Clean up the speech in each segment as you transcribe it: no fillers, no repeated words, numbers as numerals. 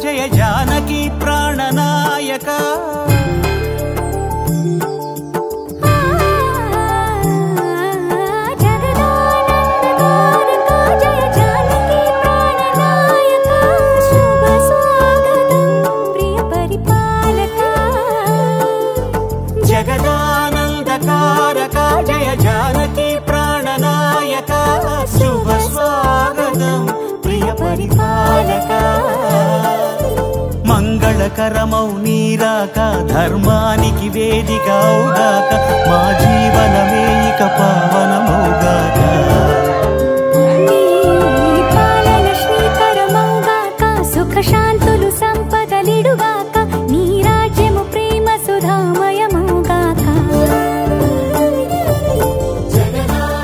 जय जानकी प्राणनायक जगदानंदकारक जय जानकी प्राणनायक शुभ स्वागतं प्रिय परिपालक మంగళకరమౌ నీరాక ధర్మానికి వేదికౌగాక మా జీవనమే ఇక పావనమౌగాక పాలన శ్రీకరమౌగాక సుఖ శాంతులు సంపదలిడుగాక నీ రాజ్యము ప్రేమ సుధామయమౌగాక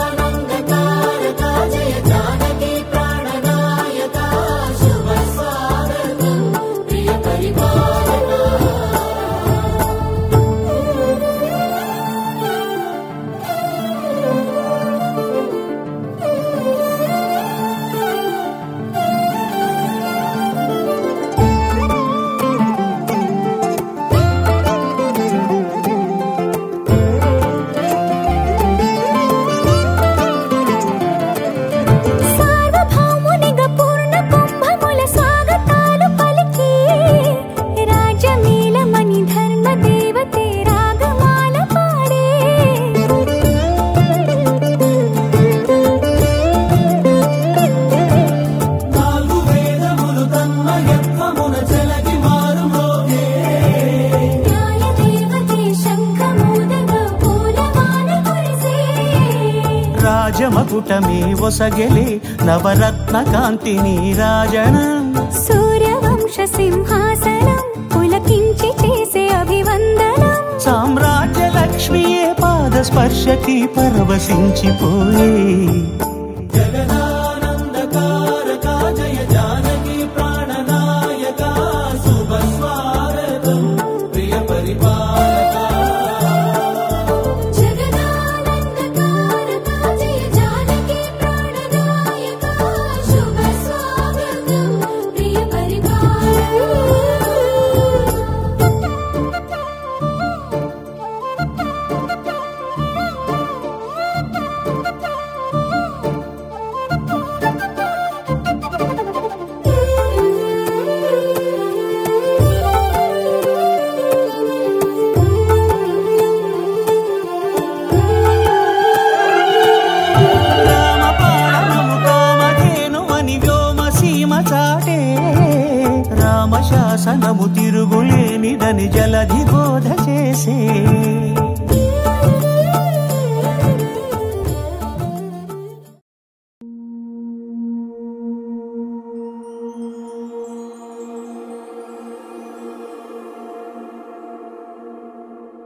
జగదానందకారక జయ జానకి ప్రాణనాయక శుభ స్వాగతం ప్రియ పరిపాలక రాజమకుటమే ఒసగెలే నవరత్న కాంతి నీరాజనం సూర్యవంశ సింహాసనం పులకించి చేసే అభివందనం సామ్రాజ్య లక్ష్మియే పాద స్పర్శకి పరవశించిపోయే జగదానందకారక జయ జానకి ప్రాణనాయక శుభ స్వాగతం ప్రియ పరిపాలక రామశాసనము తిరుగులేనిదని జలధి బోధ చేసే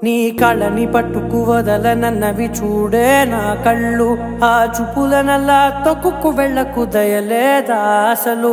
నీ కళ్ళని పట్టుకు వదలనన్నవి చూడే నా కళ్ళు ఆ చూపులనల్లా తొక్కుకు వెళ్ళకు దయలేదా అసలు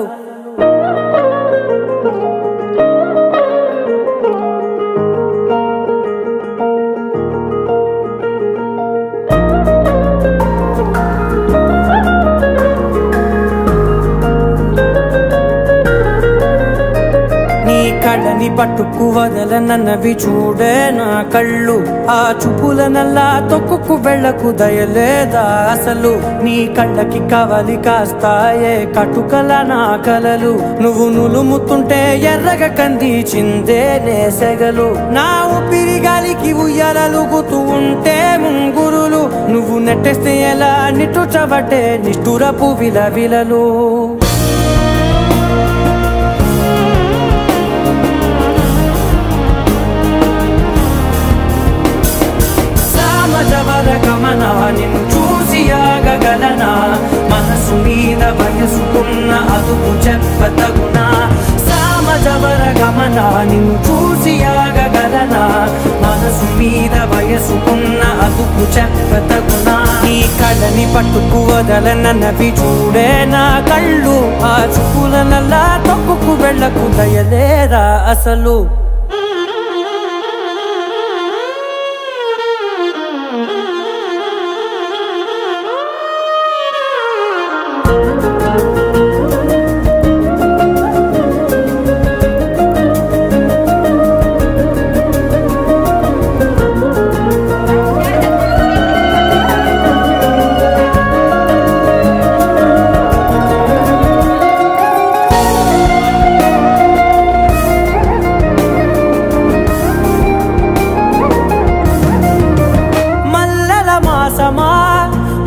కళ్ళని పట్టుకు వదలనన్నవి చూడే నా కళ్ళు ఆ చూపులనల్లా తొక్కుకు వెళ్ళకు దయలేదా అసలు నీ కళ్ళకి కవలి కాస్తాయే కటుకల నా కలలు నువ్వు నులుముతుంటే ఎర్రగా కందిచిందే నేసెగలు నా ఊపిరి గాలికి ఉయ్యాలలుగుతూ ఉంటే ముంగురులు నువ్వు నెట్టేస్తే ఎలా నిట్టుచబట్టే నిష్ఠురపు విలవిలలు గమన నిన్ను చూసి ఆగ ఆగగలనా మనసు మీద వయసుకున్న అదుపు చెప్పతగునా సామజవర గమన నిన్ను చూసి ఆగగలనా మనసు మీద వయసుకున్న అదుపు చెప్పతగునా నీ కళ్ళని పట్టుకు వదలనవి చూడే నా కళ్ళు ఆ చూపుల నల్లా తొక్కుకు వెళ్ళకు దయలేరా అసలు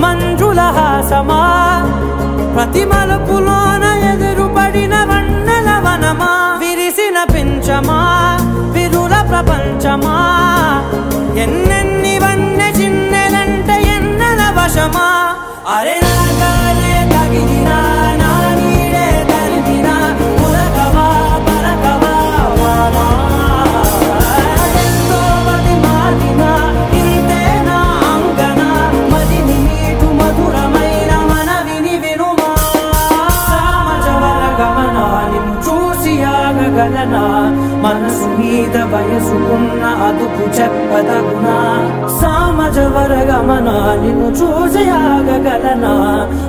మంజుల హాసమా ప్రతి మలుపులోన ఎదురుపడిన వన్నెల వనమా విరిసిన పించమా విరుల ప్రపంచమా ఎన్నెన్ని వన్నె చిన్నెలంటే ఎన్నెల వశమా అరే నాగాలే తగిలినా నా నీడే తరిమినా పులకవా పలకవా మామా ఎంతో మది మాదినా ఇంతే నా అంగన మదిని మీటు మధురమైన మనవిని వినుమా సామజవర గమన నిన్ను చూసి ఆగగలనా మనసు మీద వయసుకున్న అదుపు చెప్పదగునా సామజవర గమన నిన్ను చూసి ఆగగలనా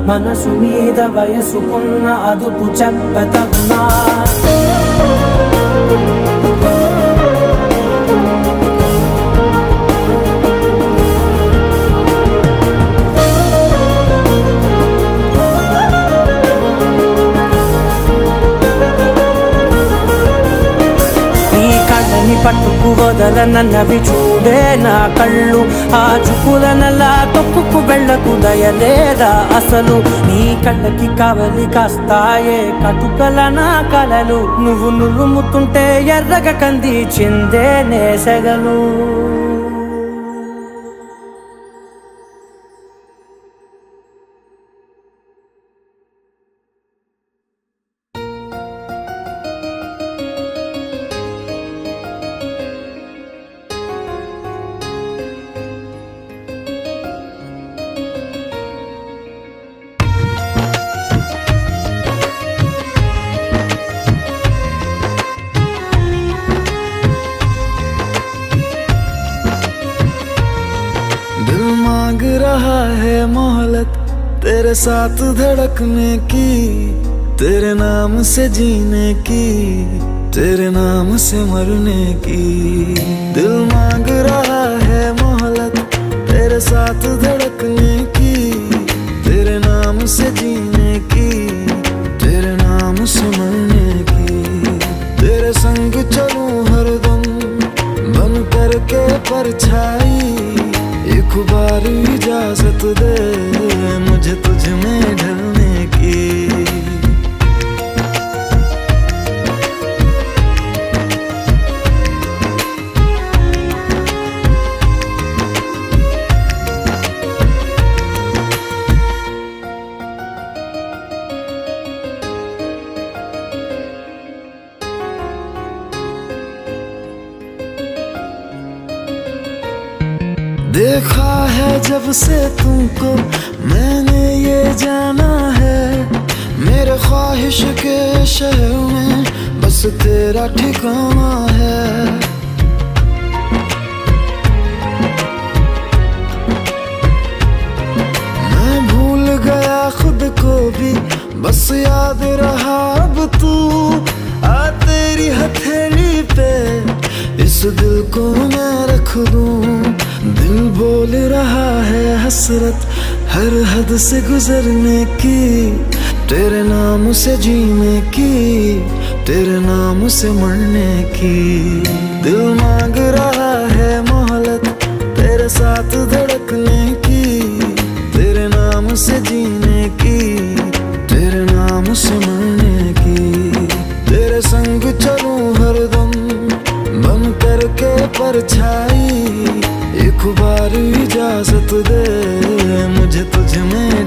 మనసు మీద వయసుకున్న అదుపు చెప్పదగునా పట్టుకు వదలనవి చూడే నా కళ్ళు ఆ చూపుల నల్లా తొక్కుకు వెళ్ళకు దయలేదా అసలు నీ కళ్ళకి కావలి కాస్తాయే కటుకల నా కలలు నువ్వు నులుముతుంటే ఎర్రగ కంది చిందే నేసగలు मांग रहा है मोहलत तेरे साथ धड़कने की तेरे नाम से जीने की तेरे नाम से मरने की दिल मांग रहा है मोहलत तेरे साथ धड़कने की तेरे नाम से जीने की तेरे नाम से मरने की तेरे संग चलूं हरदम बन करके परछाई एक बार इजाजत दे मुझे तुझ में ढलने की देखा है जब से तुमको मैंने ये जाना है मेरे ख्वाहिश के शहर में बस तेरा ठिकाना है मैं भूल गया खुद को भी बस याद रहा अब तू आ तेरी हथेली पे इस दिल को मैं रख दूं दिल बोल रहा है हसरत हर हद से गुजरने की तेरे नाम से जीने की तेरे नाम से मरने की दिल मांग रहा है मोहलत तेरे साथ धड़कने की तेरे नाम से जीने की तेरे नाम से मरने की तेरे संग चलूं हरदम बन करके परछाई एक बार इजाजत दे मुझे तुझ में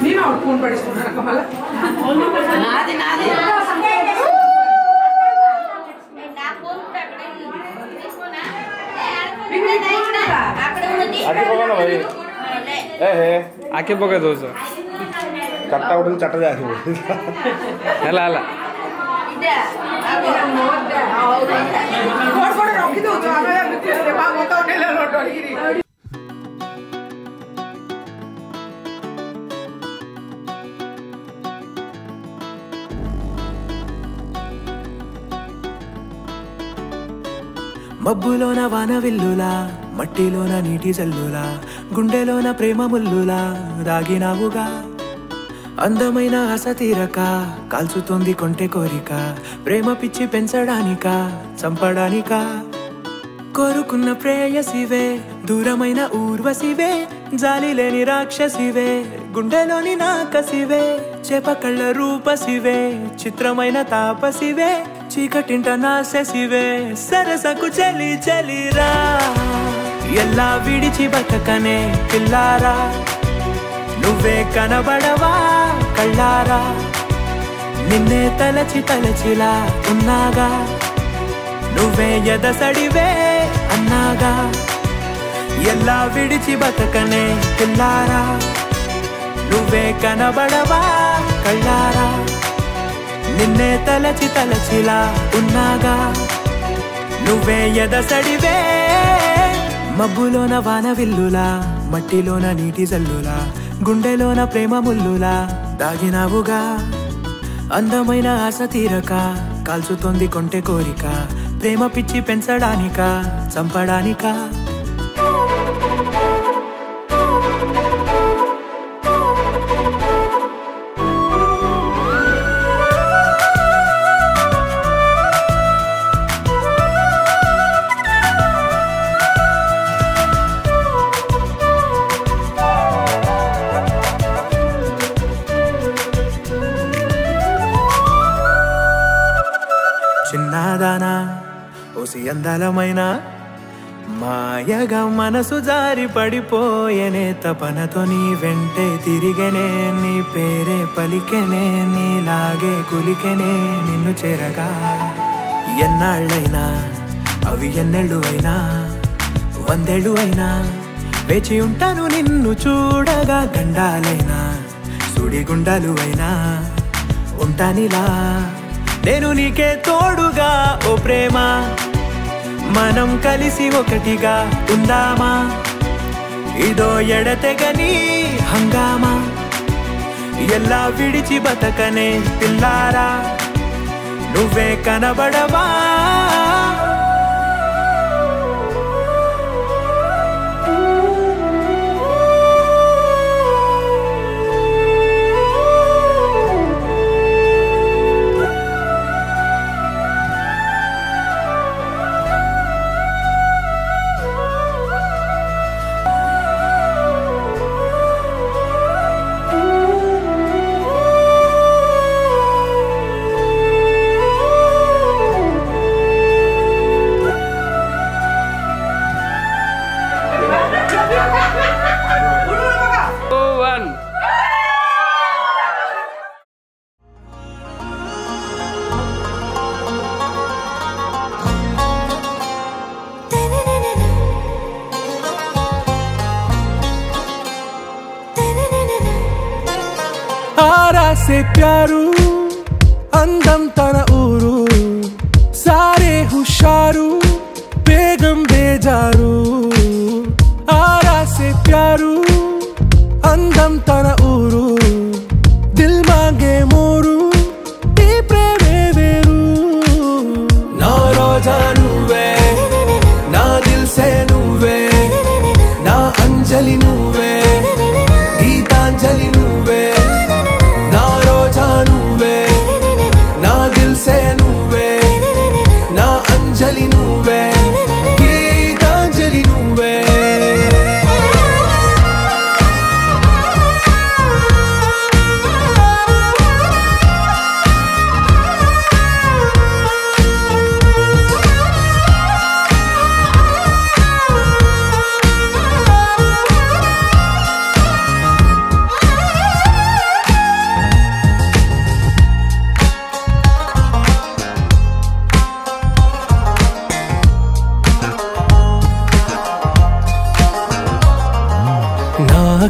నేను ఫోన్ పడేసుకున్నాను మళ్ళీ आके पका दो सर चट्टा उठल चट्टा जाके हेला हेला रखी दो మబ్బులోన వాన విల్లులా మట్టిలోన నీటి జల్లులా గుండెలోన ప్రేమ ముల్లులా దాగినావుగా అందమైన ఆశ తీరక కాల్చుతోంది కొంటె కోరిక ప్రేమ పిచ్చి పెంచడానిక చంపడానిక కోరుకున్న ప్రేయసివే దూరమైన ఊర్వశివే జాలి లేని రాక్షసివే గుండెలోని నాకసివే చేప కళ్ళ రూపసివే చిత్రమైన తాపసివే చీకటింట నాశసివే సరసకు చలి చలిరా ఎలా విడిచి బతకనే పిల్లారా నువ్వే కనబడవా కళ్ళారా నిన్నే తలచి తలచిలా ఉన్నాగా నువ్వే ఎదసడివే అన్నాగా ఎలా విడిచి బతకనే పిల్లారా నువ్వే కనబడవా కళ్ళారా నిన్నే తలచి తలచిలా ఉన్నాగా నువ్వే ఎదసడివే మబ్బులోన వాన విల్లులా మట్టిలోన నీటి జల్లులా గుండెలోన ప్రేమ ముల్లులా దాగినావుగా అందమైన ఆశ తీరక కాల్చుతోంది కొంటె కోరిక ప్రేమ పిచ్చి పెంచడానిక చంపడానిక చిన్నదానా ఓసి అందలమైన మాయగా మనసు జారి పడిపోయేనే తపనతో నీ వెంటే తిరిగనే నీ పేరే పలికెనే నీలాగే కులికెనే నిన్ను చేరగా ఎన్నాళ్ళైనా అవి ఎన్నెళ్ళు అయినా 100 ఏళ్ళు అయినా వేచి ఉంటాను నిన్ను చూడగా గండాలైనా సుడిగుండాలు అయినా ఉంటానిలా నేను నీకే తోడుగా ఓ ప్రేమ మనం కలిసి ఒకటిగా ఉందామా ఇదో ఎడతెగని హంగామా ఎలా విడిచి బతకనే పిల్లారా నువ్వే కనబడవా से प्यारू अंदम तन ऊरू सारे हुशारू बेगम बेजारू आरा से प्यारू अंदम तन ऊरू दिल मांगे मोरू नी प्रेमे वेरू ना रोजा नुवे ना दिल से नुवे ना अंजलि नुवे गीतांजलि नुवे ना दिल से नुवे ना अंजलि नुवे गीतांजलि नुवे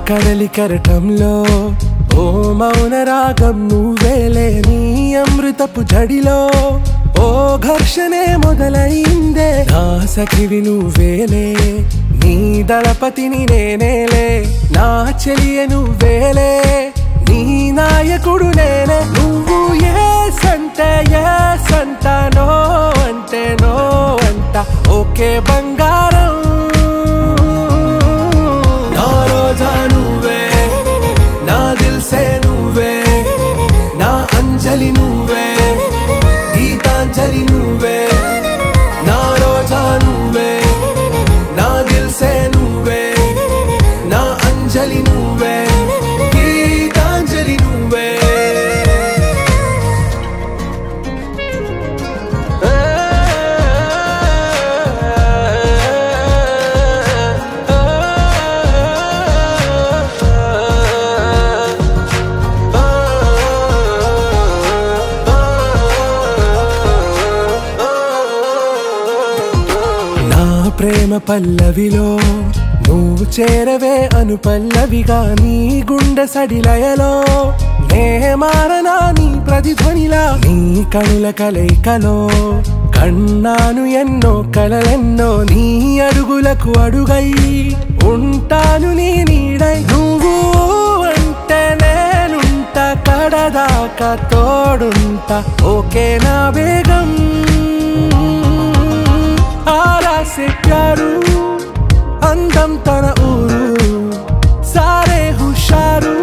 కడలి కెరటంలో ఓ మౌన రాగం నువ్వేలే నీ అమృతపు జడిలో ఓ ఘర్షణే మొదలైందే నా సఖివి నువ్వేలే నీ దళపతిని నేనేలే నా చెలియ నువ్వేలే నీ నాయకుడు నేనే నువ్వు ఏ సంట నో అంటే నో అంట ఓకే బంగారం నా రోజా నువ్వే నా దిల్సే నువ్వే నా అంజలి నువ్వే గీతాంజలి నువ్వే నా రోజా నువ్వే నా దిల్సే నువ్వే నా అంజలి నువ్వే గీతాంజలి నువ్వే ప్రేమ పల్లవిలో నువ్వు చేరవే అను పల్లవిగా నీ గుండె సడిలయలో నే మారనా నీ ప్రతిధ్వనిలా నీ కనుల కలయికలో కన్నాను ఎన్నో కలలెన్నో నీ అడుగులకు అడుగై ఉంటాను నీ నీడై నువ్వు అంటే నేనుంట కడదాకా తోడుంటా ఓకే నా బేగం आरा से प्यारू अंदम तन ऊरू सारे हुशारू